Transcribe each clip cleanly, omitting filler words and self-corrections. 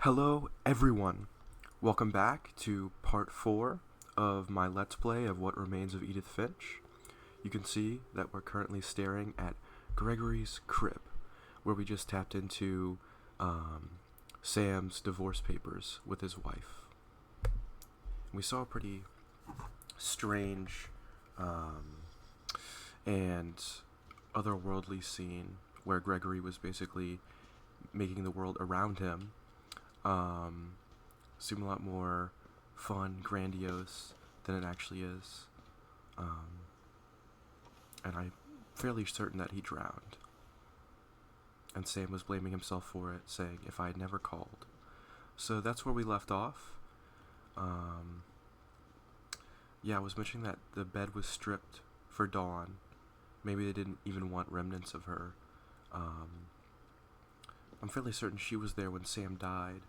Hello, everyone. Welcome back to part 4 of my Let's Play of What Remains of Edith Finch. You can see that we're currently staring at Gregory's crib, where we just tapped into Sam's divorce papers with his wife. We saw a pretty strange and otherworldly scene where Gregory was basically making the world around him seem a lot more fun, grandiose than it actually is. And I'm fairly certain that he drowned. And Sam was blaming himself for it, saying, if I had never called. So that's where we left off. Yeah, I was mentioning that the bed was stripped for Dawn. Maybe they didn't even want remnants of her. I'm fairly certain she was there when Sam died.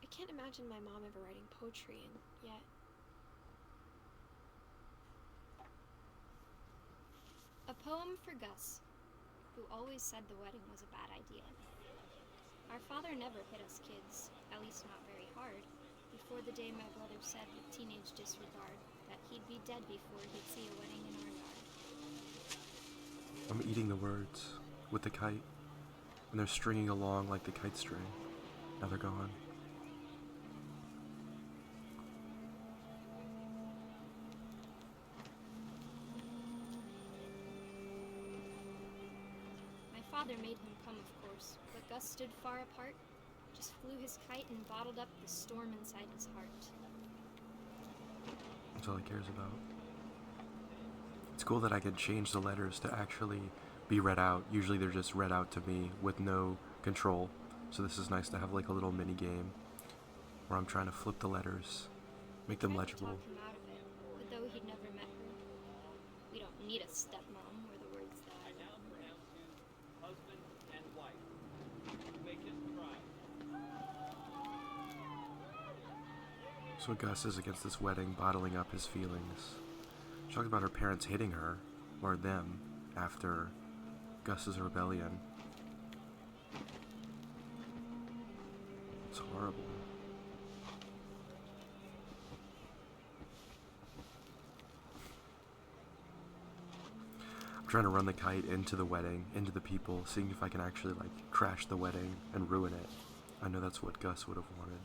I can't imagine my mom ever writing poetry, and yet... A poem for Gus, who always said the wedding was a bad idea. Our father never hit us kids, at least not very hard, before the day my brother said with teenage disregard that he'd be dead before he'd see a wedding in our yard. I'm eating the words with the kite, and they're stringing along like the kite string. Now they're gone. My father made him come, of course, but Gus stood far apart, just flew his kite and bottled up the storm inside his heart. That's all he cares about. It's cool that I can change the letters to actually be read out. Usually they're just read out to me with no control. So this is nice to have like a little mini game where I'm trying to flip the letters, make them legible. Talk him out of it, but though he'd never met her, we don't need a stepmom, were the words that I down pronounce you husband and wife. Make him cry. So Gus is against this wedding, bottling up his feelings. She talked about her parents hitting her, or them, after Gus's rebellion. It's horrible. I'm trying to run the kite into the wedding, into the people, seeing if I can actually like crash the wedding and ruin it. I know that's what Gus would have wanted.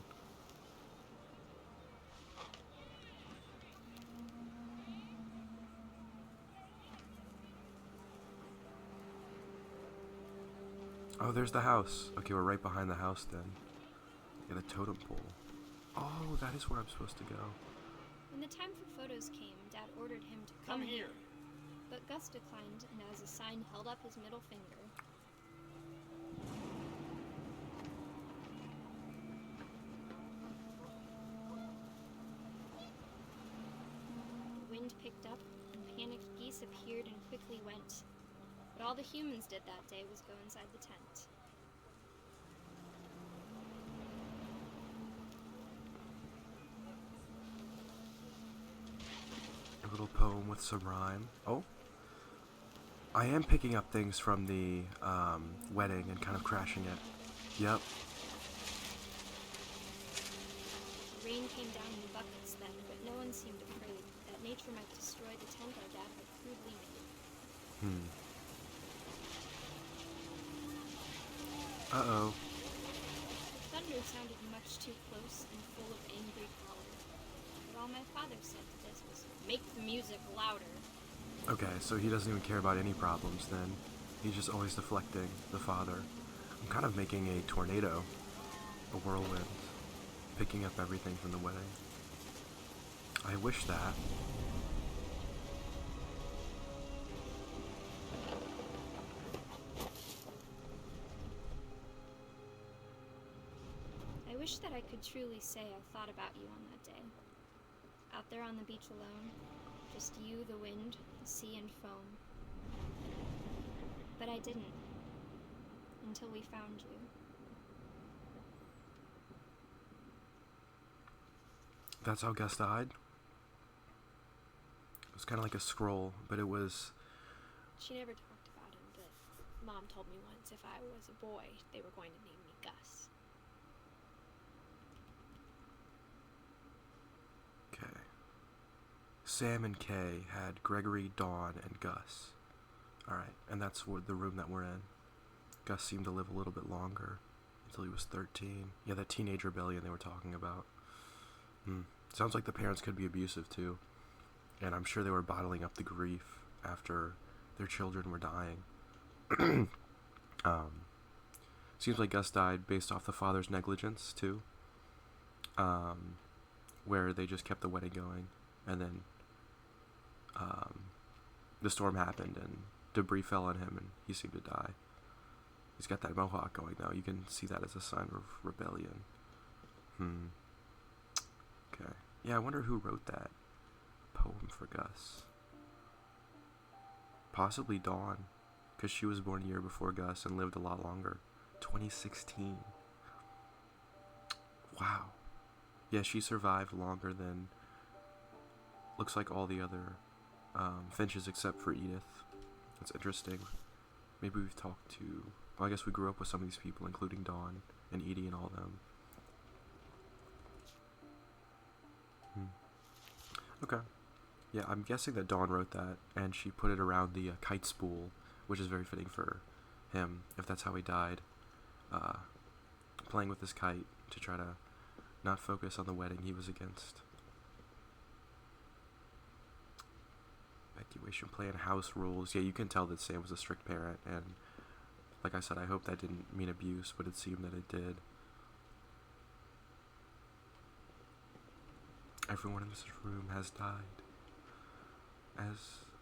Oh, there's the house. Okay, we're right behind the house then. Get a totem pole. Oh, that is where I'm supposed to go. When the time for photos came, Dad ordered him to come here. But Gus declined, and as a sign held up his middle finger. The wind picked up, and panicked geese appeared and quickly went. But all the humans did that day was go inside the tent. A little poem with some rhyme. Oh. I am picking up things from the wedding and kind of crashing it. Yep. The rain came down in buckets then, but no one seemed afraid that nature might destroy the tent our dad had crudely made. Uh-oh. The thunder sounded much too close and full of angry power. But all my father said to this was, make the music louder. Okay, so he doesn't even care about any problems then. He's just always deflecting, the father. I'm kind of making a tornado, a whirlwind, picking up everything from the wedding. I wish that. I wish that I could truly say I thought about you on that day. Out there on the beach alone, just you, the wind, the sea and foam. But I didn't, until we found you. That's how Gus died? It was kind of like a scroll, but it was... She never talked about him, but Mom told me once if I was a boy, they were going to name me Gus. Sam and Kay had Gregory, Dawn, and Gus. Alright, and that's the room that we're in. Gus seemed to live a little bit longer, until he was 13. Yeah, that teenage rebellion they were talking about. Sounds like the parents could be abusive too. And I'm sure they were bottling up the grief after their children were dying. Seems like Gus died based off the father's negligence too. Where they just kept the wedding going, and then the storm happened and debris fell on him and he seemed to die. He's got that mohawk going though. You can see that as a sign of rebellion. Okay. Yeah, I wonder who wrote that poem for Gus. Possibly Dawn, because she was born a year before Gus and lived a lot longer. 2016. Wow. Yeah, she survived longer than looks like all the other Finches except for Edith. That's interesting. Maybe we've talked to... Well, I guess we grew up with some of these people, including Dawn and Edie and all of them. Okay. Yeah, I'm guessing that Dawn wrote that, and she put it around the kite spool, which is very fitting for him, if that's how he died. Playing with this kite to try to not focus on the wedding he was against. Evacuation plan, house rules. Yeah, you can tell that Sam was a strict parent, and like I said, I hope that didn't mean abuse, but it seemed that it did. Everyone in this room has died.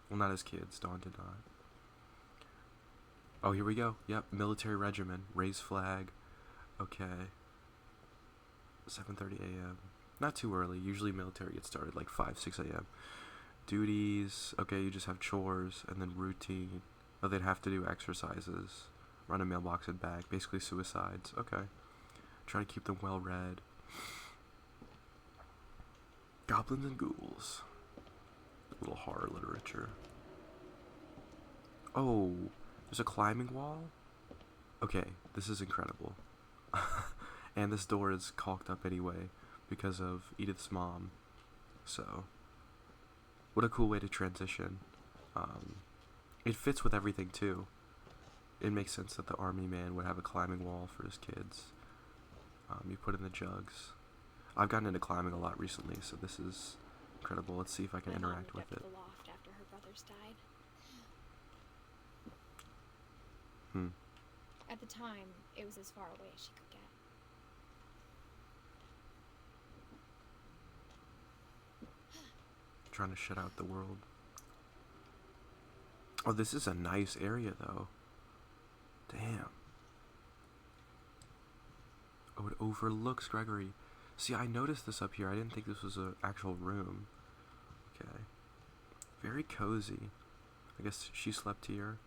Well, not as kids. Dawn did not. Oh, here we go. Yep, military regiment. Raise flag. Okay. 7:30 a.m. Not too early. Usually military gets started like 5, 6 a.m. Duties. Okay, you just have chores and then routine. Oh, they'd have to do exercises. Run a mailbox and bag. Basically suicides. Okay. Try to keep them well read. Goblins and ghouls. A little horror literature. Oh, there's a climbing wall? Okay, this is incredible. And this door is caulked up anyway because of Edith's mom. So, what a cool way to transition. It fits with everything too. It makes sense that the army man would have a climbing wall for his kids. You put in the jugs. I've gotten into climbing a lot recently, so this is incredible. Let's see if I can interact with it. The loft after her brothers died. At the time, it was as far away as she could get. Trying to shut out the world. Oh, this is a nice area, though. Damn. Oh, it overlooks Gregory. See, I noticed this up here. I didn't think this was an actual room. Okay. Very cozy. I guess she slept here.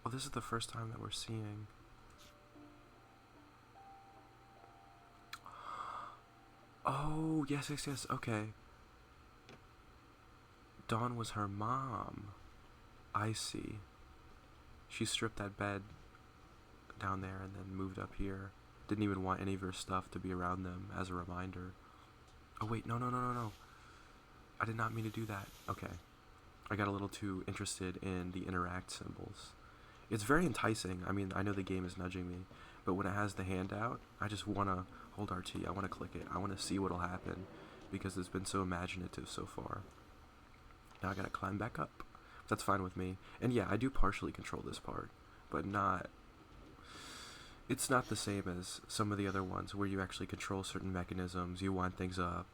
Oh, this is the first time that we're seeing. Oh, yes, yes, yes. Okay. Dawn was her mom. I see. She stripped that bed down there and then moved up here. Didn't even want any of her stuff to be around them as a reminder. Oh, wait. No, no, no, no, no. I did not mean to do that. Okay. I got a little too interested in the interact symbols. It's very enticing. I mean, I know the game is nudging me, but when it has the handout, I just want to hold RT. I want to click it. I want to see what'll happen because it's been so imaginative so far. Now I gotta climb back up. That's fine with me. And yeah, I do partially control this part, but not... It's not the same as some of the other ones where you actually control certain mechanisms. You wind things up.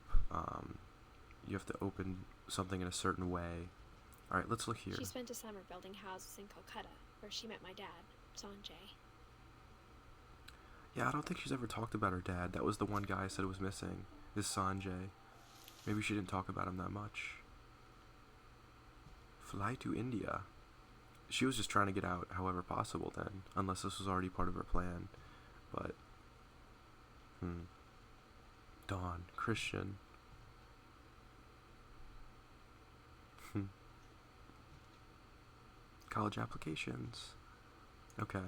You have to open something in a certain way. Alright, let's look here. She spent a summer building houses in Calcutta, where she met my dad, Sanjay. Yeah, I don't think she's ever talked about her dad. That was the one guy I said was missing, is Sanjay. Maybe she didn't talk about him that much. Fly to India. She was just trying to get out however possible then, unless this was already part of her plan. But, Dawn, Christian. College applications. Okay.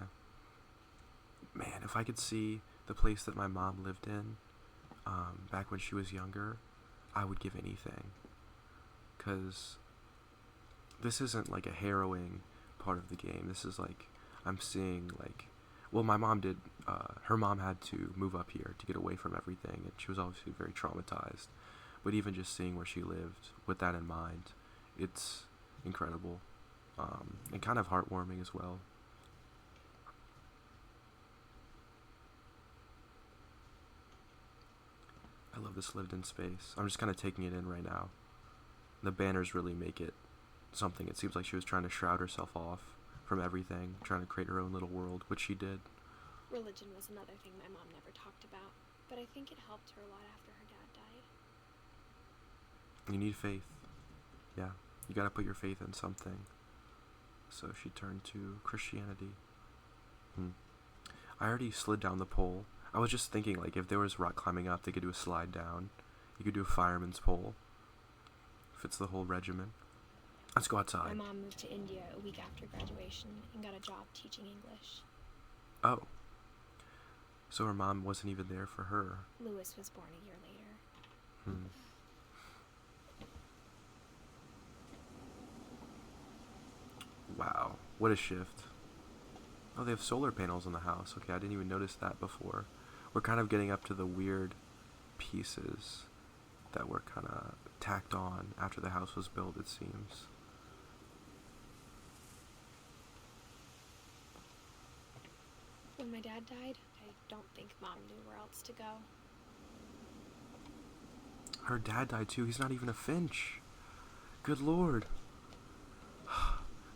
Man, if I could see the place that my mom lived in, back when she was younger, I would give anything. Because this isn't like a harrowing part of the game. This is like, I'm seeing like, well, my mom did, her mom had to move up here to get away from everything, and she was obviously very traumatized. But even just seeing where she lived with that in mind, it's incredible, and kind of heartwarming as well. I love this lived in space. I'm just kind of taking it in right now. The banners really make it something. It seems like she was trying to shroud herself off from everything, trying to create her own little world, which she did. Religion was another thing my mom never talked about, but I think it helped her a lot after her dad died. You need faith. Yeah, you gotta put your faith in something. So she turned to Christianity. I already slid down the pole. I was just thinking, like, if there was rock climbing up, they could do a slide down. You could do a fireman's pole. Fits the whole regimen. Let's go outside. My mom moved to India a week after graduation and got a job teaching English. Oh. So her mom wasn't even there for her. Lewis was born a year later. Wow, what a shift. Oh, they have solar panels in the house. Okay, I didn't even notice that before. We're kind of getting up to the weird pieces that were kind of tacked on after the house was built, it seems. When my dad died, I don't think Mom knew where else to go. Her dad died too. He's not even a Finch. Good lord.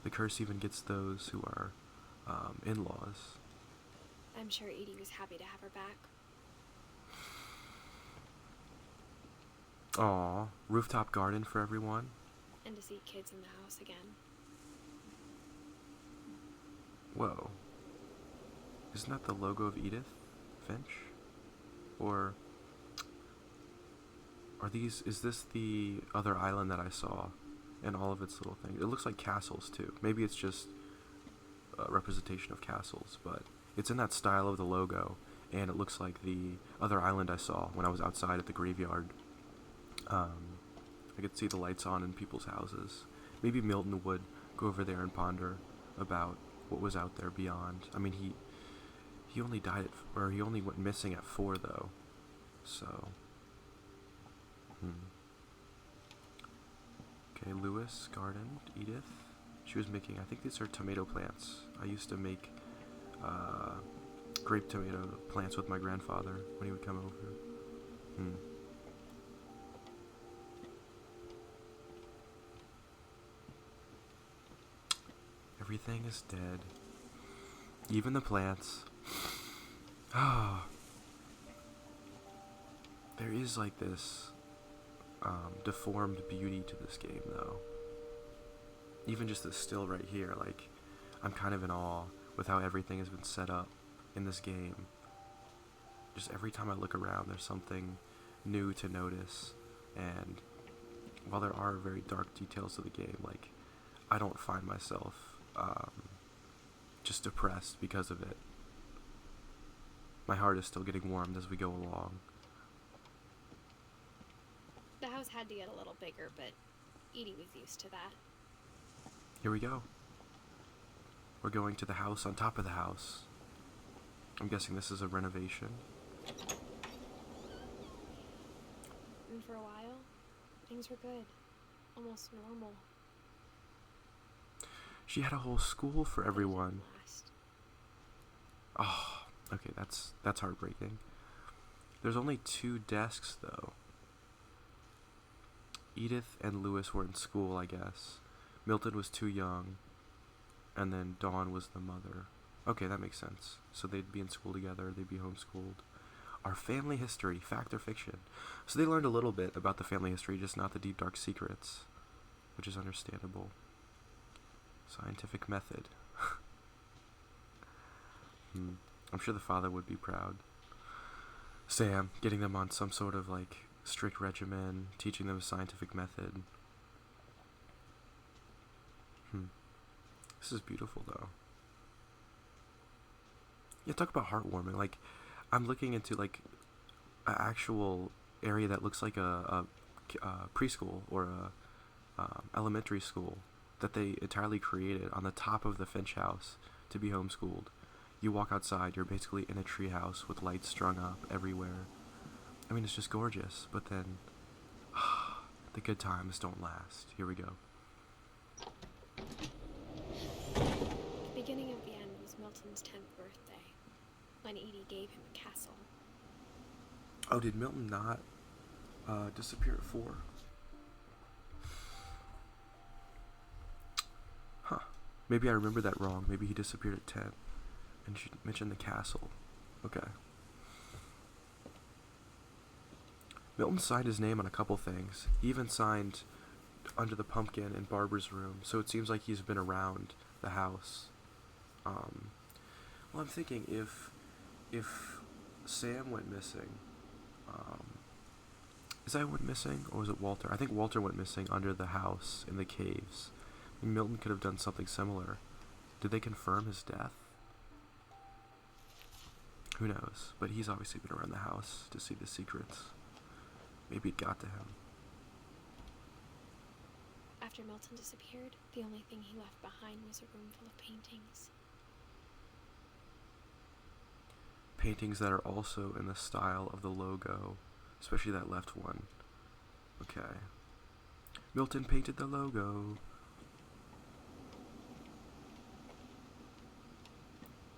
The curse even gets those who are in-laws. I'm sure Edie was happy to have her back. Aw, rooftop garden for everyone. And to see kids in the house again. Whoa. Isn't that the logo of Edith Finch? Or is this the other island that I saw and all of its little things? It looks like castles too. Maybe it's just a representation of castles, but it's in that style of the logo, and it looks like the other island I saw when I was outside at the graveyard. I could see the lights on in people's houses. Maybe Milton would go over there and ponder about what was out there beyond. I mean, he only died he only went missing at 4 though. So, Okay, Lewis gardened Edith. She was making, I think these are tomato plants. I used to make grape tomato plants with my grandfather when he would come over. Everything is dead. Even the plants. Ah. There is like this deformed beauty to this game though. Even just this still right here, like, I'm kind of in awe with how everything has been set up in this game. Just every time I look around, there's something new to notice, and while there are very dark details to the game, like, I don't find myself just depressed because of it. My heart is still getting warmed as we go along. The house had to get a little bigger, but Edie was used to that. Here we go. We're going to the house on top of the house. I'm guessing this is a renovation. And for a while, things were good. Almost normal. She had a whole school for everyone. Last. Oh, okay, that's heartbreaking. There's only 2 desks, though. Edith and Lewis were in school, I guess. Milton was too young, and then Dawn was the mother. Okay, that makes sense. So they'd be in school together, they'd be homeschooled. Our family history, fact or fiction? So they learned a little bit about the family history, just not the deep dark secrets, which is understandable. Scientific method. I'm sure the father would be proud. Sam, getting them on some sort of, like, strict regimen, teaching them a scientific method. This is beautiful, though. Yeah, talk about heartwarming. Like, I'm looking into, like, an actual area that looks like a preschool or a elementary school that they entirely created on the top of the Finch house to be homeschooled. You walk outside, you're basically in a tree house with lights strung up everywhere. I mean, it's just gorgeous, but then the good times don't last. Here we go. The beginning of the end was Milton's 10th birthday, when Edie gave him a castle. Oh, did Milton not disappear at 4? Huh. Maybe I remember that wrong. Maybe he disappeared at 10. And she mentioned the castle. Okay. Milton signed his name on a couple things. He even signed under the pumpkin in Barbara's room, so it seems like he's been around the house. Well, I'm thinking if Sam went missing, is that went missing, or was it Walter? I think Walter went missing under the house in the caves. I mean, Milton could have done something similar. Did they confirm his death? Who knows? But he's obviously been around the house to see the secrets. Maybe it got to him. After Milton disappeared, the only thing he left behind was a room full of paintings. Paintings that are also in the style of the logo, especially that left one. Okay. Milton painted the logo.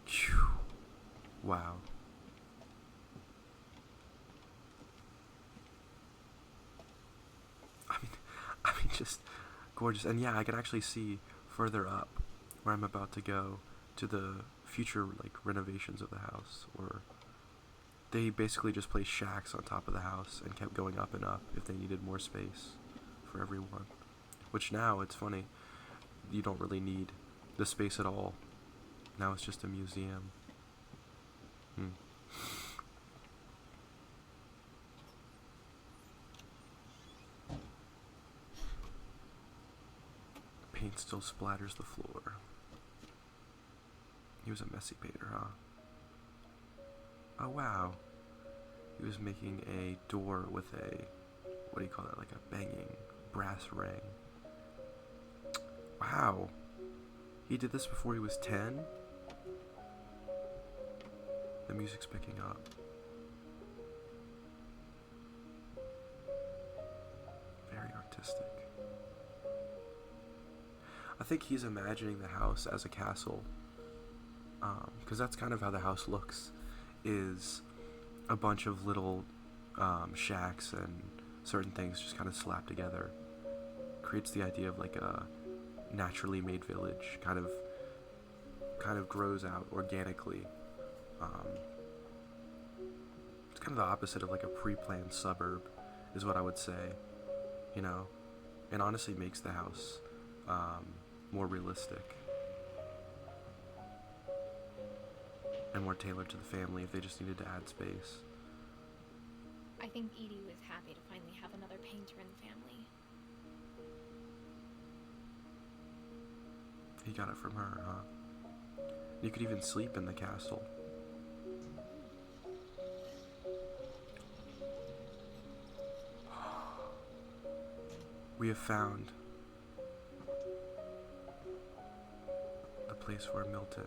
Phew. Wow. I mean, just gorgeous. And yeah, I can actually see further up where I'm about to go to the future, like, renovations of the house. Or they basically just placed shacks on top of the house and kept going up and up if they needed more space for everyone. Which now, it's funny, you don't really need the space at all. Now it's just a museum. Paint still splatters the floor. He was a messy painter, huh? Oh wow. He was making a door with a, what do you call that, like a banging brass ring. Wow. He did this before he was 10? The music's picking up. Very artistic. I think he's imagining the house as a castle. Because that's kind of how the house looks, is a bunch of little shacks and certain things just kind of slapped together. Creates the idea of like a naturally made village, kind of grows out organically. It's kind of the opposite of like a pre-planned suburb, is what I would say, you know, and honestly makes the house more realistic and more tailored to the family if they just needed to add space. I think Edie was happy to finally have another painter in the family. He got it from her, huh? You could even sleep in the castle. We have found the place where Milton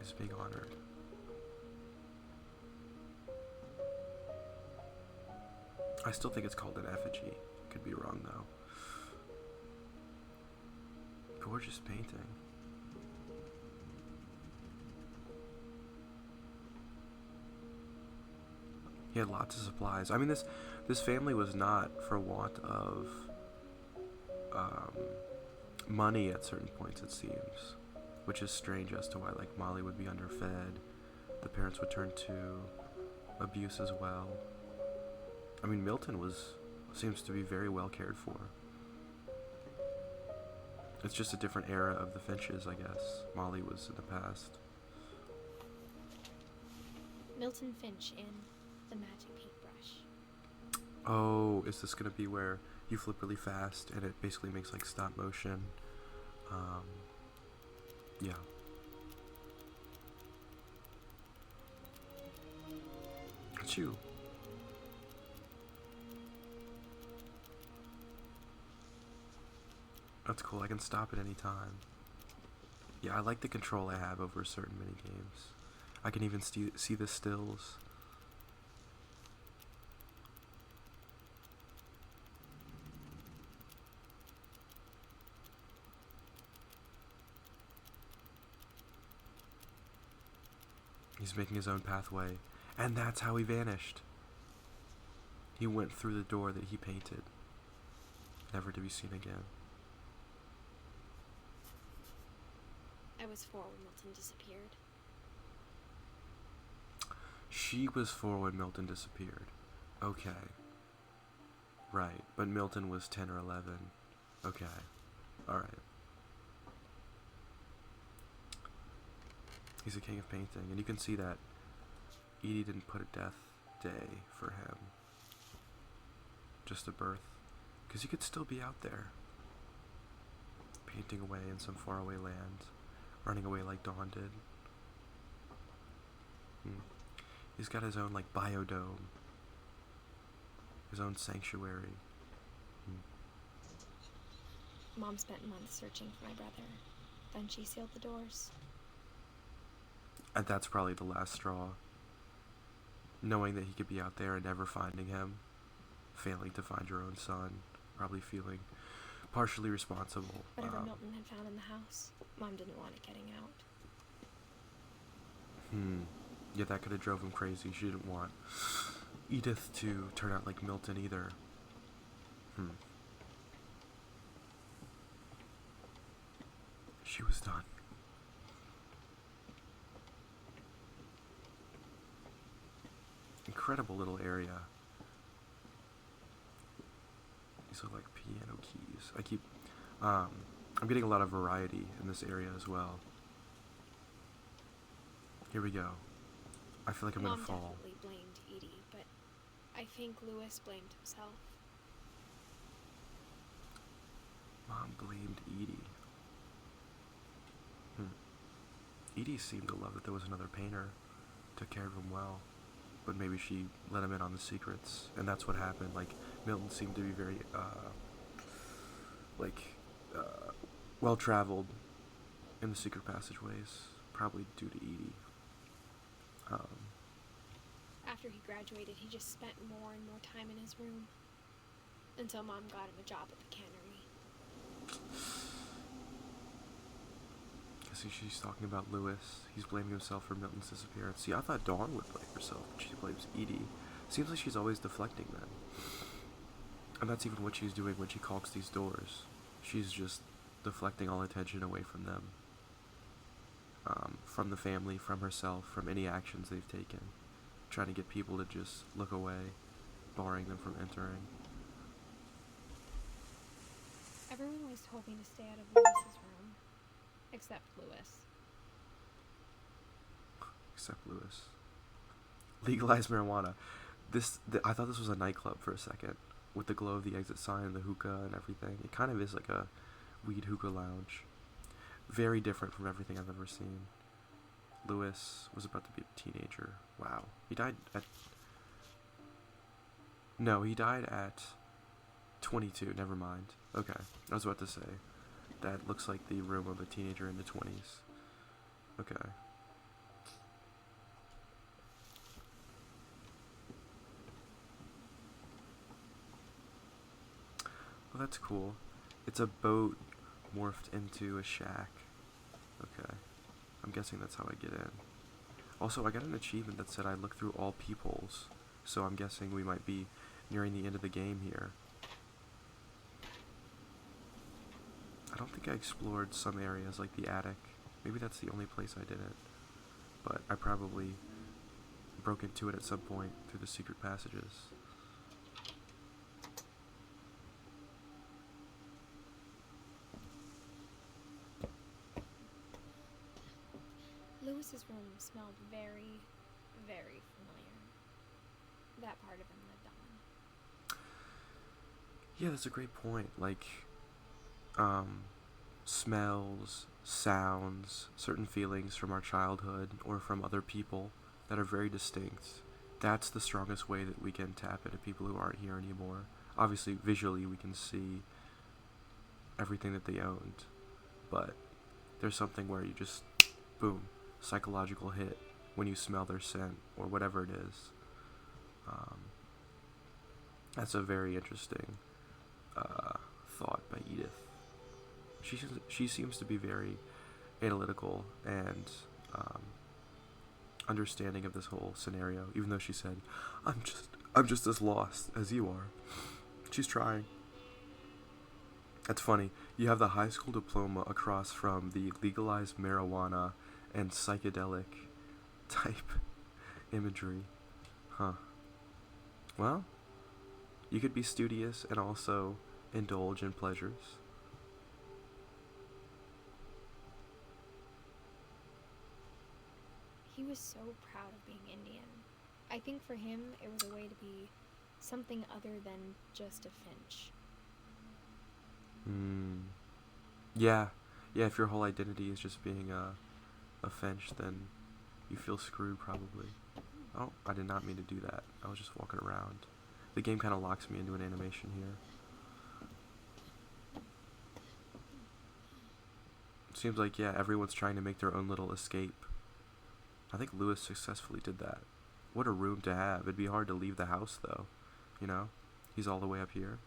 is being honored. I still think it's called an effigy. Could be wrong though. Gorgeous painting. He had lots of supplies. I mean, this family was not for want of money at certain points, it seems, which is strange as to why, like, Molly would be underfed, the parents would turn to abuse as well. I mean, Milton seems to be very well cared for. It's just a different era of the Finches, I guess. Molly was in the past. Milton Finch in The Magic Paintbrush. Oh, is this gonna be where you flip really fast and it basically makes like stop motion? Yeah. Achoo. That's cool. I can stop at any time. Yeah, I like the control I have over certain mini games. I can even see the stills. He's making his own pathway. And that's how he vanished. He went through the door that he painted, never to be seen again. I was 4 when Milton disappeared. She was 4 when Milton disappeared. Okay. Right, but Milton was 10 or 11. Okay. Alright. He's a king of painting, and you can see that Edie didn't put a death day for him. Just a birth. Because he could still be out there, painting away in some faraway land, running away like Dawn did. He's got his own, like, biodome, his own sanctuary. Mom spent months searching for my brother. Then she sealed the doors. And that's probably the last straw. Knowing that he could be out there and never finding him, failing to find your own son, probably feeling partially responsible. Whatever Milton had found in the house, Mom didn't want it getting out. Yeah, that could have drove him crazy. She didn't want Edith to turn out like Milton either. She was done. Incredible little area. These look like piano keys. I'm getting a lot of variety in this area as well. Here we go. I feel like I'm gonna fall. Mom definitely blamed Edie, but I think Lewis blamed himself. Mom blamed Edie. Edie seemed to love that there was another painter. Took care of him well. But maybe she let him in on the secrets, and that's what happened. Like, Milton seemed to be very, well-traveled in the secret passageways, probably due to Edie. After he graduated, he just spent more and more time in his room, until Mom got him a job at the cannery. See, she's talking about Lewis. He's blaming himself for Milton's disappearance. See, I thought Dawn would blame herself, but she blames Edie. Seems like she's always deflecting then. And that's even what she's doing when she caulks these doors. She's just deflecting all attention away from them. From the family, from herself, from any actions they've taken. Trying to get people to just look away, barring them from entering. Everyone always told me to stay out of Lewis's room. Except Lewis. Except Lewis. Legalize marijuana. I thought this was a nightclub for a second. With the glow of the exit sign and the hookah and everything. It kind of is like a weed hookah lounge. Very different from everything I've ever seen. Lewis was about to be a teenager. Wow. He died at... No, he died at 22. Never mind. Okay. I was about to say. That looks like the room of a teenager in the 20s. Okay. Well, that's cool. It's a boat morphed into a shack. Okay. I'm guessing that's how I get in. Also, I got an achievement that said I looked through all peepholes. So I'm guessing we might be nearing the end of the game here. I don't think I explored some areas like the attic. Maybe that's the only place I didn't. But I probably broke into it at some point through the secret passages. Lewis's room smelled very, very familiar. That part of him lived on. Yeah, that's a great point. Like, smells, sounds, certain feelings from our childhood or from other people that are very distinct. That's the strongest way that we can tap into people who aren't here anymore. Obviously, visually, we can see everything that they owned, but there's something where you just, boom, psychological hit when you smell their scent or whatever it is. That's a very interesting thought by Edith. She seems to be very analytical and understanding of this whole scenario, even though she said, I'm just as lost as you are. She's trying. That's funny. You have the high school diploma across from the legalized marijuana and psychedelic type imagery. Huh. Well, you could be studious and also indulge in pleasures. He was so proud of being Indian. I think for him, it was a way to be something other than just a Finch. Yeah, if your whole identity is just being a Finch, then you feel screwed probably. Oh, I did not mean to do that. I was just walking around. The game kind of locks me into an animation here. Seems like, yeah, everyone's trying to make their own little escape. I think Lewis successfully did that. What a room to have. It'd be hard to leave the house, though. You know? He's all the way up here.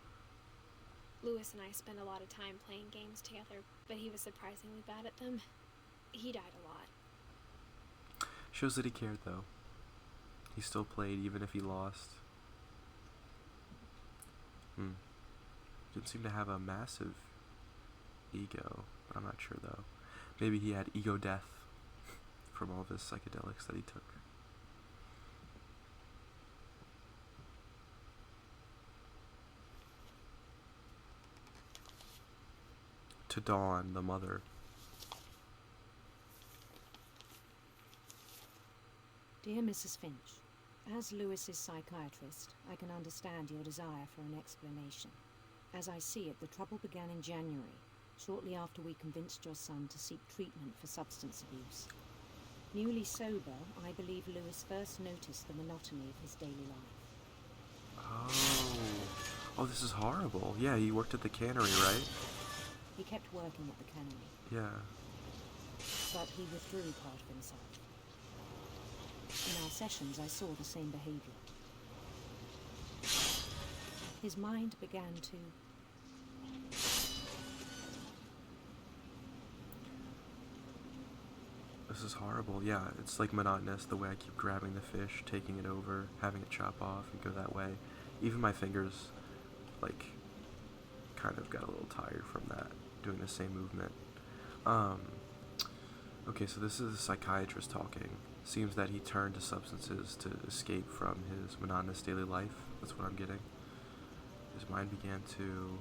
Lewis and I spent a lot of time playing games together, but he was surprisingly bad at them. He died a lot. Shows that he cared, though. He still played even if he lost. Didn't seem to have a massive ego, but I'm not sure, though. Maybe he had ego death from all of his psychedelics that he took. To Dawn, the mother. Dear Mrs. Finch, as Lewis's psychiatrist, I can understand your desire for an explanation. As I see it, the trouble began in January, shortly after we convinced your son to seek treatment for substance abuse. Newly sober, I believe Lewis first noticed the monotony of his daily life. Oh, this is horrible. Yeah, he worked at the cannery, right? He kept working at the cannery. Yeah. But he withdrew part of himself. In our sessions, I saw the same behavior. His mind began to... This is horrible. Yeah, it's like monotonous the way I keep grabbing the fish, taking it over, having it chop off and go that way. Even my fingers, like, kind of got a little tired from that, doing the same movement. Okay, so this is a psychiatrist talking. Seems that he turned to substances to escape from his monotonous daily life. That's what I'm getting. His mind began to...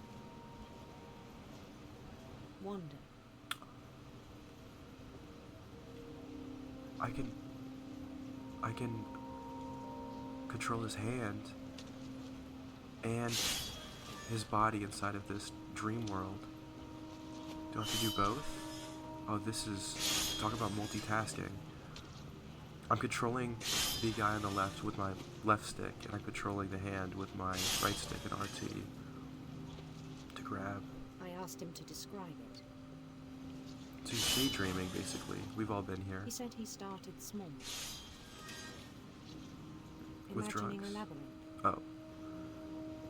wander. I can control his hand and his body inside of this dream world. Do I have to do both? Oh, this is... talk about multitasking. I'm controlling the guy on the left with my left stick, and I'm controlling the hand with my right stick and RT to grab. I asked him to describe it. So he's daydreaming, basically. We've all been here. He said he started small. With Imagining drugs? a labyrinth. Oh.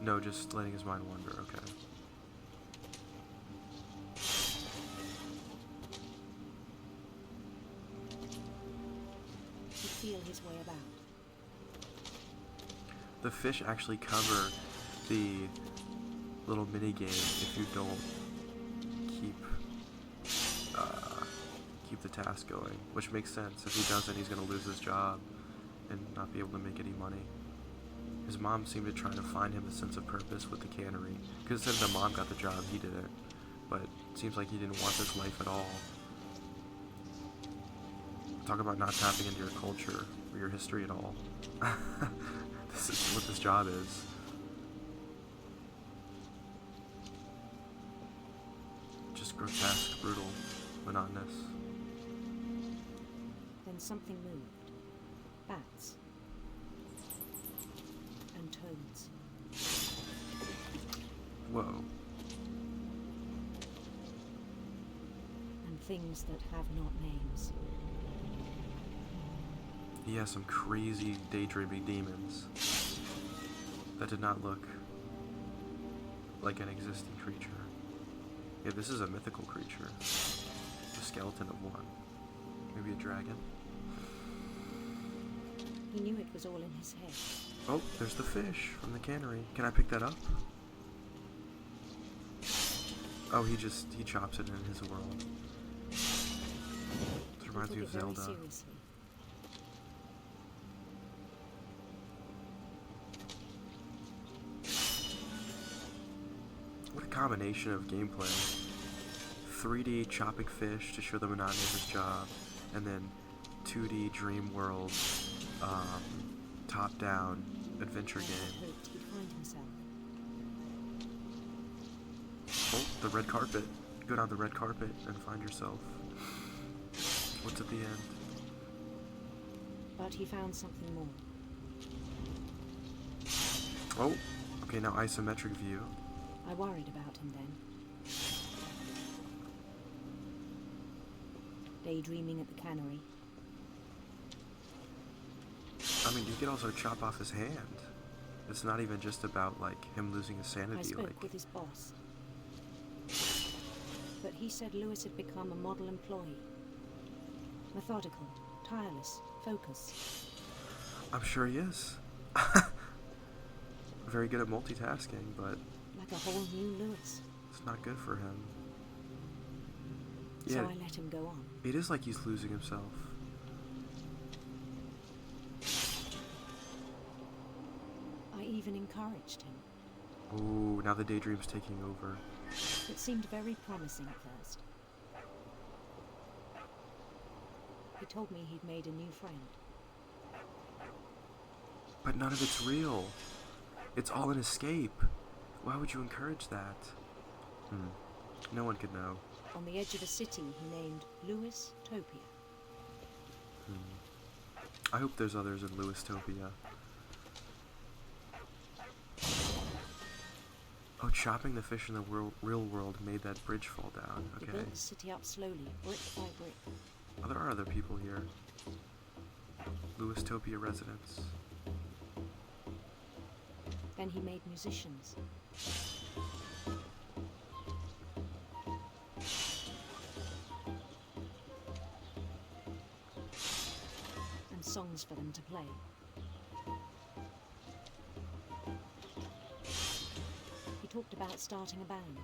No, just letting his mind wander, okay. He'd feel his way about. The fish actually cover the little mini game if you don't keep the task going, which makes sense. If he doesn't, he's going to lose his job and not be able to make any money. His mom seemed to try to find him a sense of purpose with the cannery, because instead the mom got the job, he didn't. But it seems like he didn't want this life at all. Talk about not tapping into your culture or your history at all. This is what this job is. Just grotesque, brutal, monotonous. Then something moved. Bats. And toads. Whoa. things that have not names. He has some crazy daydreaming demons that did not look like an existing creature. Yeah, this is a mythical creature. The skeleton of one. Maybe a dragon. He knew it was all in his head. Oh, there's the fish from the cannery. Can I pick that up? Oh, he chops it in his world. This reminds me of Zelda. Seriously. What a combination of gameplay. 3D chopping fish to show the monotony of his job, and then 2D dream world, top-down adventure game. Hoped he'd find himself. Oh, the red carpet. Go down the red carpet and find yourself. What's at the end? But he found something more. Oh, okay, now isometric view. I worried about him then. Daydreaming at the cannery. I mean, you could also chop off his hand. It's not even just about, like, him losing his sanity. I spoke like with his boss. But he said Lewis had become a model employee. Methodical, tireless, focused. I'm sure he is. Very good at multitasking, but Like a whole new Lewis. it's not good for him. So Yeah, I let him go on. it is like he's losing himself. I even encouraged him. Ooh, now the daydream's taking over. It seemed very promising at first. He told me he'd made a new friend. But none of it's real. It's all an escape. Why would you encourage that? No one could know. On the edge of a city he named Lewis Topia. I hope there's others in Lewistopia. Oh, chopping the fish in the real world made that bridge fall down. He Okay. built the city up slowly, brick by brick. Oh, there are other people here. Lewistopia residents. Then he made musicians. And songs for them to play. He talked about starting a band.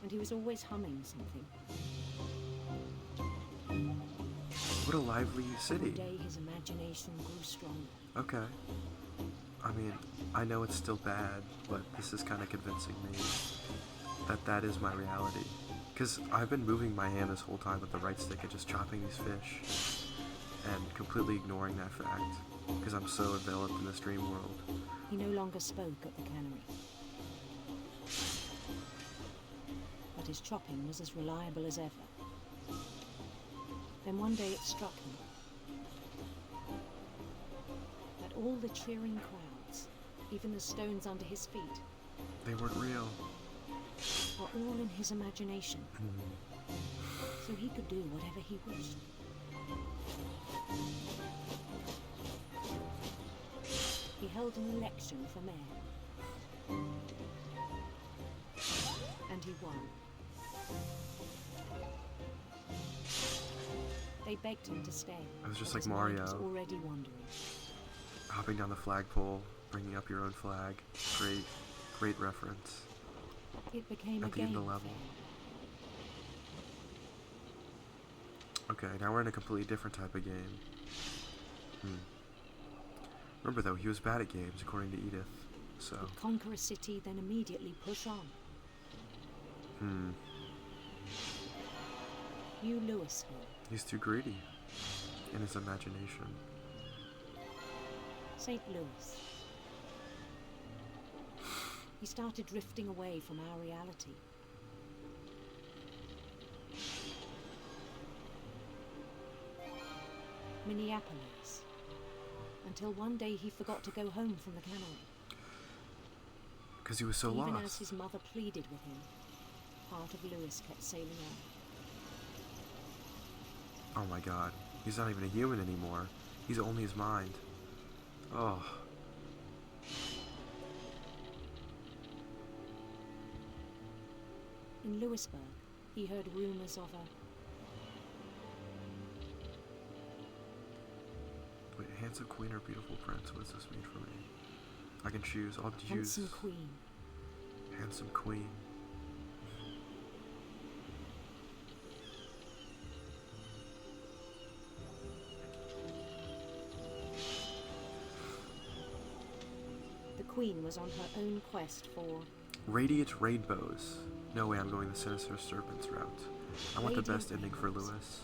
And he was always humming something. What a lively Every city. day his imagination grew stronger. Okay. I mean, I know it's still bad, but this is kind of convincing me that that is my reality. Because I've been moving my hand this whole time with the right stick and just chopping these fish and completely ignoring that fact because I'm so enveloped in this dream world. He no longer spoke at the cannery. But his chopping was as reliable as ever. Then one day it struck him that all the cheering crowds, even the stones under his feet, They weren't real. were all in his imagination. So he could do whatever he wished. He held an election for mayor. And he won. They begged him to stay. It was just but like his mind was Mario. already wandering. Hopping down the flagpole, bringing up your own flag. Great reference. It became a At the end game of the level. affair. Okay, now we're in a completely different type of game. Remember though, he was bad at games, according to Edith. So, He'd conquer a city, then immediately push on. New Louisville, he's too greedy in his imagination. St. Louis. He started drifting away from our reality. Minneapolis. Until one day he forgot to go home from the cannery. Because he was so Even as lost. his mother pleaded with him, part of Lewis kept sailing on. Oh my god. He's not even a human anymore. He's only his mind. Oh. In Lewisburg, he heard rumors of a... Wait, handsome queen or beautiful prince? What does this mean for me? I can choose. I'll choose handsome queen. handsome queen. The queen was on her own quest for... Radiant rainbows. No way I'm going the sinister serpent's route. I want the Radiant best ending for rainbows. Lewis.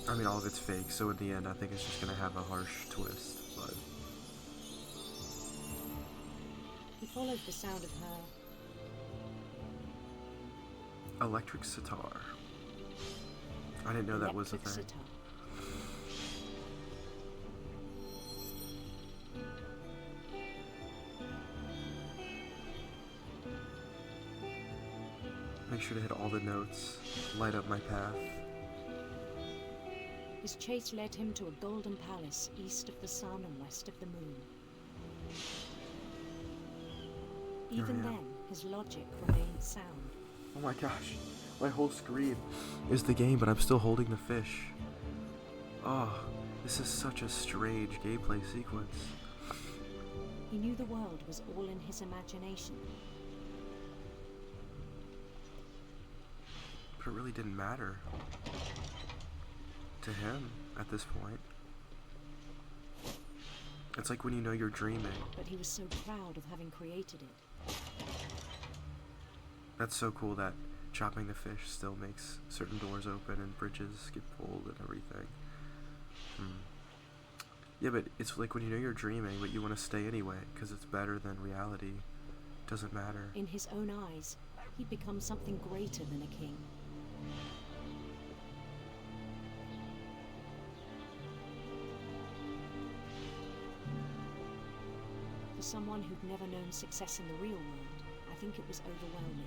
I mean, all of it's fake, so in the end I think it's just gonna have a harsh twist, but... He followed the sound of her... Electric sitar. I didn't know that was a electric thing. sitar. Make sure to hit all the notes. Light up my path. His chase led him to a golden palace east of the sun and west of the moon. Here Even I am. then, his logic remained sound. Oh my gosh. My whole screen is the game, but I'm still holding the fish. Oh, this is such a strange gameplay sequence. He knew the world was all in his imagination. But it really didn't matter to him at this point. It's like when you know you're dreaming. But he was so proud of having created it. That's so cool that chopping the fish still makes certain doors open and bridges get pulled and everything. Yeah, but it's like when you know you're dreaming, but you want to stay anyway, because it's better than reality. Doesn't matter. In his own eyes, he'd become something greater than a king. For someone who'd never known success in the real world, I think it was overwhelming.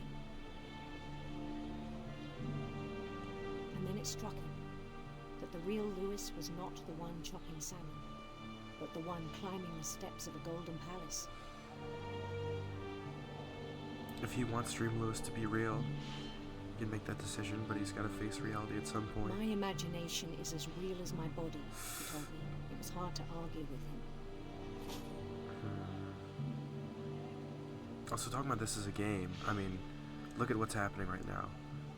And then it struck him that the real Lewis was not the one chopping salmon, but the one climbing the steps of a golden palace. If he wants Dream Lewis to be real, he can make that decision, but he's got to face reality at some point. My imagination is as real as my body, he told me. It was hard to argue with him. Also, talking about this as a game, I mean, look at what's happening right now.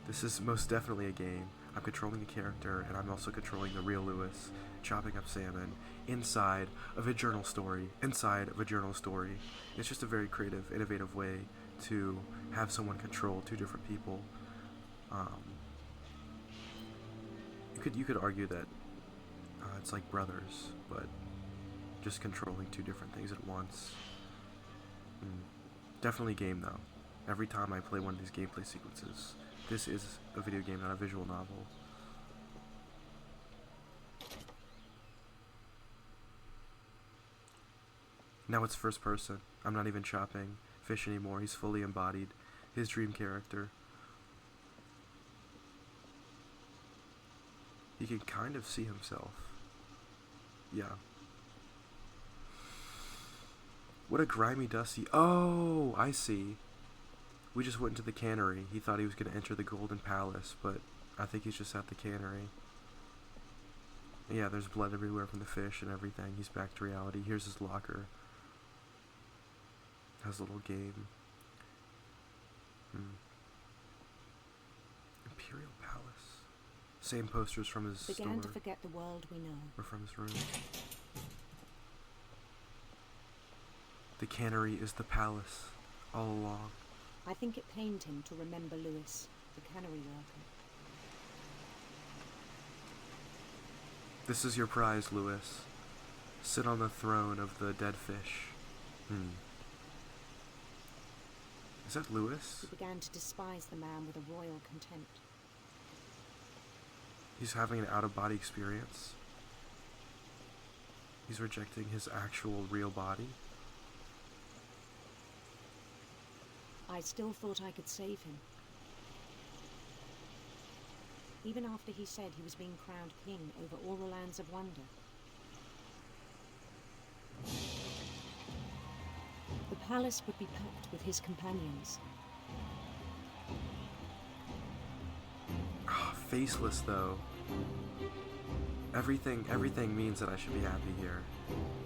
This is most definitely a game. I'm controlling a character, and I'm also controlling the real Lewis, chopping up salmon, inside of a journal story, It's just a very creative, innovative way to have someone control two different people. You could argue that it's like brothers, but just controlling two different things at once. Definitely game though. Every time I play one of these gameplay sequences, this is a video game, not a visual novel. Now it's first person. I'm not even chopping fish anymore. He's fully embodied his dream character. He can kind of see himself. Yeah. What a grimy, dusty... Oh, I see. We just went into the cannery. He thought he was going to enter the Golden Palace, but I think he's just at the cannery. Yeah, there's blood everywhere from the fish and everything. He's back to reality. Here's his locker. Has a little game. Imperial Palace. Same posters from his Began to store. forget the world we know. Or from his room. The cannery is the palace, all along. I think it pained him to remember Lewis, the cannery worker. This is your prize, Lewis. Sit on the throne of the dead fish. Is that Lewis? He began to despise the man with a royal contempt. He's having an out-of-body experience. He's rejecting his actual real body. I still thought I could save him. Even after he said he was being crowned king over all the lands of wonder. The palace would be packed with his companions. Faceless, though. Everything means that I should be happy here.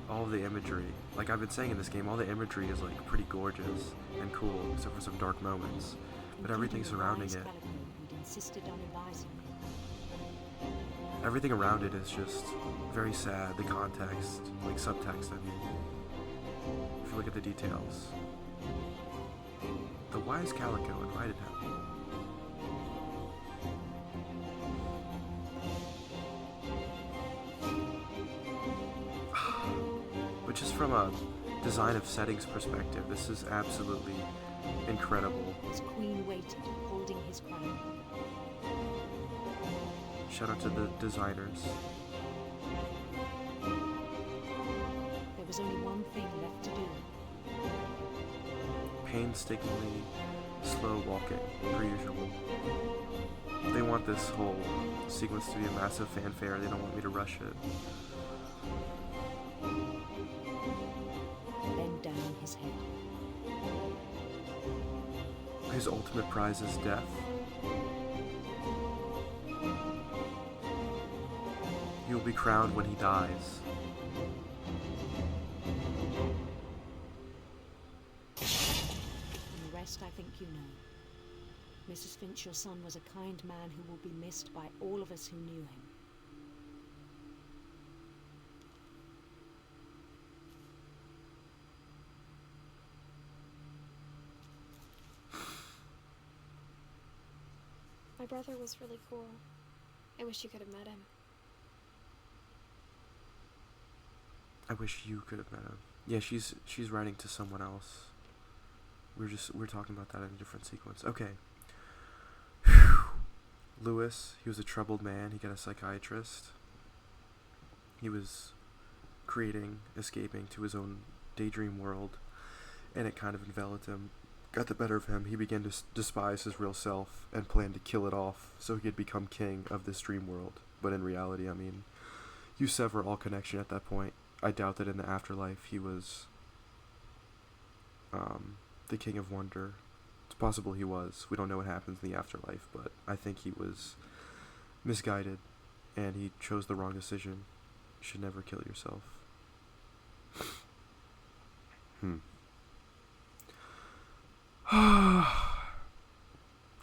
All of the imagery, like I've been saying in this game, all the imagery is like pretty gorgeous and cool, except for some dark moments. But everything surrounding it, Insisted on advising me. everything around it is just very sad. The context, like subtext, I mean. If you look at the details. The wise Calico invited him. But just from a design of settings perspective, this is absolutely incredible. His queen waited, holding his crown. Shout out to the designers. There was only one thing left to do. Painstakingly slow walking, per usual. They want this whole sequence to be a massive fanfare. They don't want me to rush it. Bend down his head. His ultimate prize is death. He will be crowned when he dies. And the rest I think you know. Mrs. Finch, your son was a kind man who will be missed by all of us who knew him. My brother was really cool. I wish you could have met him. I wish you could have met him. Yeah, she's writing to someone else. We're talking about that in a different sequence. Okay. Lewis, he was a troubled man. He got a psychiatrist. He was escaping to his own daydream world, and it kind of enveloped him, got the better of him. He began to despise his real self and planned to kill it off so he could become king of this dream world. But in reality, I mean, you sever all connection at that point. I doubt that in the afterlife he was the king of wonder. It's possible he was. We don't know what happens in the afterlife, but I think he was misguided and he chose the wrong decision. You should never kill yourself.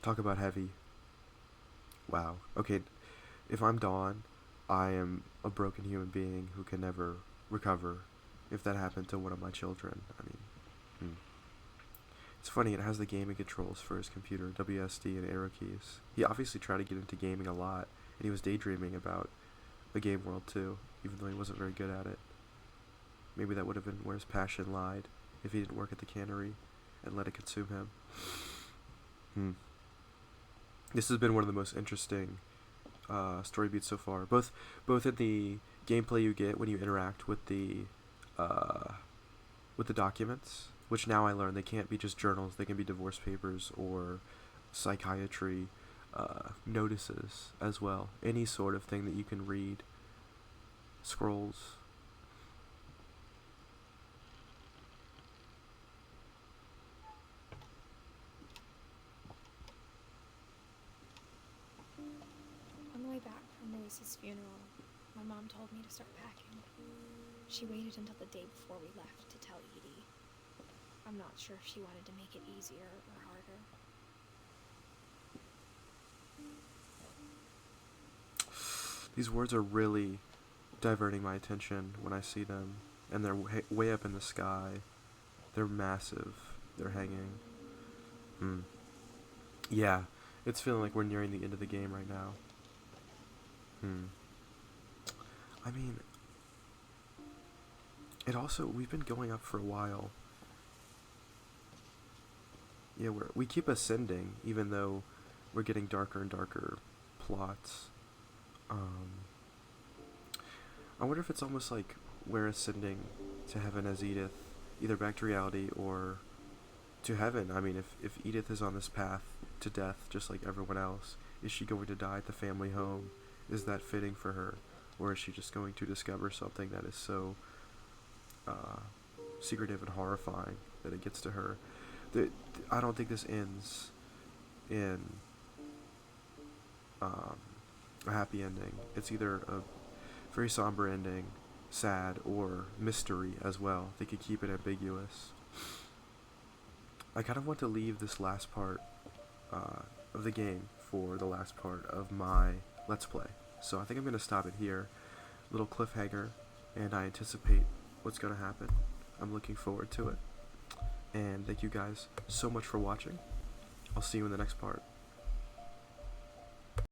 Talk about heavy. Wow. Okay, if I'm Dawn, I am a broken human being who can never recover if that happened to one of my children. I mean, It's funny, it has the gaming controls for his computer, WSD and arrow keys. He obviously tried to get into gaming a lot, and he was daydreaming about a game world too, even though he wasn't very good at it. Maybe that would have been where his passion lied, if he didn't work at the cannery and let it consume him. This has been one of the most interesting story beats so far, both in the gameplay you get when you interact with the documents, which now I learn they can't be just journals, they can be divorce papers or psychiatry notices as well. Any sort of thing that you can read, scrolls. On the way back from Lewis's funeral, my mom told me to start packing. She waited until the day before we left to tell Edie. I'm not sure if she wanted to make it easier or harder. These words are really diverting my attention when I see them, and they're way up in the sky. They're massive. They're hanging. Yeah, it's feeling like we're nearing the end of the game right now. I mean, we've been going up for a while. Yeah, we keep ascending, even though we're getting darker and darker plots. I wonder if it's almost like we're ascending to heaven as Edith, either back to reality or to heaven. I mean, if Edith is on this path to death just like everyone else, is she going to die at the family home? Is that fitting for her? Or is she just going to discover something that is so secretive and horrifying that it gets to her? I don't think this ends in a happy ending. It's either a very somber ending, sad, or mystery as well. They could keep it ambiguous. I kind of want to leave this last part of the game for the last part of my Let's Play. So I think I'm going to stop it here. Little cliffhanger, and I anticipate what's going to happen. I'm looking forward to it. And thank you guys so much for watching. I'll see you in the next part.